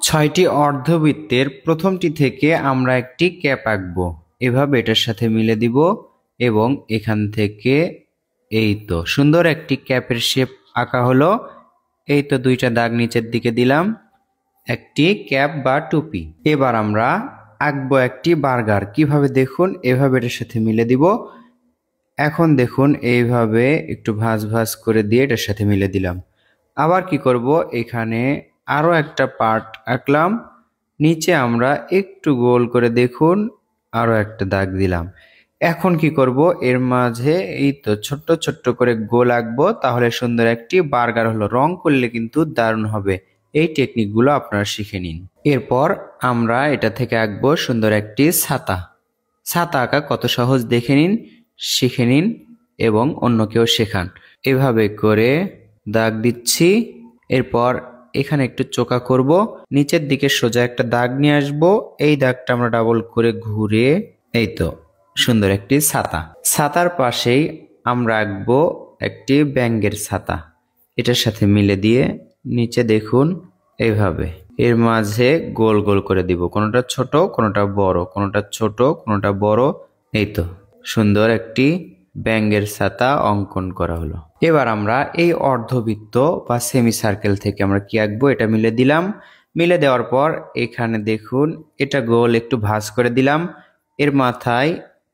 ছয়টি অর্ধবৃত্তের প্রথমটি থেকে আমরা একটি ক্যাপ আঁকবো। এভাবে এটার সাথে মিলে দিব এবং এখান থেকে এই তো সুন্দর একটি ক্যাপের শেপ আঁকা হলো। এই তো দুইটা দাগ নিচের দিকে দিলাম, একটি ক্যাপ বা টুপি। এবার আমরা আঁকবো একটি বার্গার। কিভাবে দেখুন, এভাবে এটার সাথে মিলে দিব। এখন দেখুন এইভাবে একটু ভাঁজ ভাঁজ করে দিয়ে এটার সাথে মিলে দিলাম। আবার কি করব, এখানে আরো একটা পার্ট আঁকলাম, নিচে আমরা একটু গোল করে দেখুন আরো একটা দাগ দিলাম। এখন কি করব, এর মাঝে এই তো ছোট্ট ছোট্ট করে গোল আঁকবো, তাহলে সুন্দর একটি বার্গার হলো। রং করলে কিন্তু দারুণ হবে। এই টেকনিকগুলো আপনারা শিখে নিন। এরপর আমরা এটা থেকে আঁকবো সুন্দর একটি ছাতা। ছাতা আঁকা কত সহজ দেখে নিন, শিখে নিন এবং অন্যকেও শেখান। এভাবে করে দাগ দিচ্ছি। এরপর এখানে একটু চোকা করব, নিচের দিকে সোজা একটা দাগ নিয়ে আসব। এই দাগটা আমরা ডাবল করে ঘুরে এই তো সুন্দর একটি ছাতা। ছাতার পাশেই আমরা আঁকবো একটি ব্যাঙের ছাতা। এটার সাথে মিলে দিয়ে নিচে দেখুন এইভাবে এর মাঝে গোল গোল করে দিব, কোনোটা ছোট কোনোটা বড়, কোনোটা ছোট কোনোটা বড়। এই তো সুন্দর একটি ব্যাঙের ছাতা অঙ্কন করা হলো। এবার আমরা এই অর্ধবৃত্ত বা সেমি সার্কেল থেকে আমরা কি আঁকবো, এটা মিলে দিলাম। মিলে দেওয়ার পর এখানে দেখুন এটা গোল একটু ভাঁজ করে দিলাম, এর মাথায়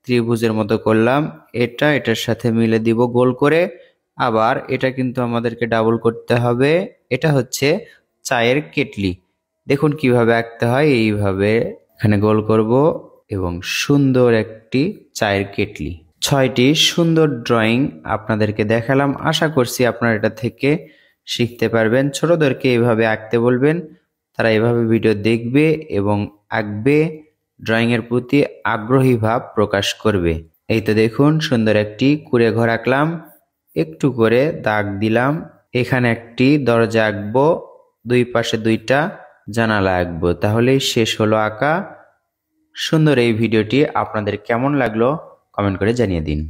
ত্রিভুজের মতো করলাম, এটা এটার সাথে মিলে দিব গোল করে। আবার এটা কিন্তু আমাদেরকে ডাবল করতে হবে। এটা হচ্ছে চায়ের কেটলি। দেখুন কিভাবে আঁকতে হয়, এইভাবে এখানে গোল করব এবং সুন্দর একটি চায়ের কেটলি। 6টি সুন্দর ড্রয়িং আপনাদেরকে দেখালাম। আশা করছি আপনারা এটা থেকে শিখতে পারবেন। ছোটদেরকে এইভাবে আঁকতে বলবেন, তারা এভাবে ভিডিও দেখবে এবং আঁকবে, ড্রয়িং এর প্রতি আগ্রহী ভাব প্রকাশ করবে। এই তো দেখুন সুন্দর একটি কুঁড়ে ঘর আঁকলাম, একটু করে দাগ দিলাম। এখানে একটি দরজা আঁকবো, দুই পাশে দুইটা জানালা আঁকবো, তাহলেই শেষ হলো আঁকা। সুন্দর এই ভিডিওটি আপনাদের কেমন লাগলো কমেন্ট করে জানিয়ে দিন।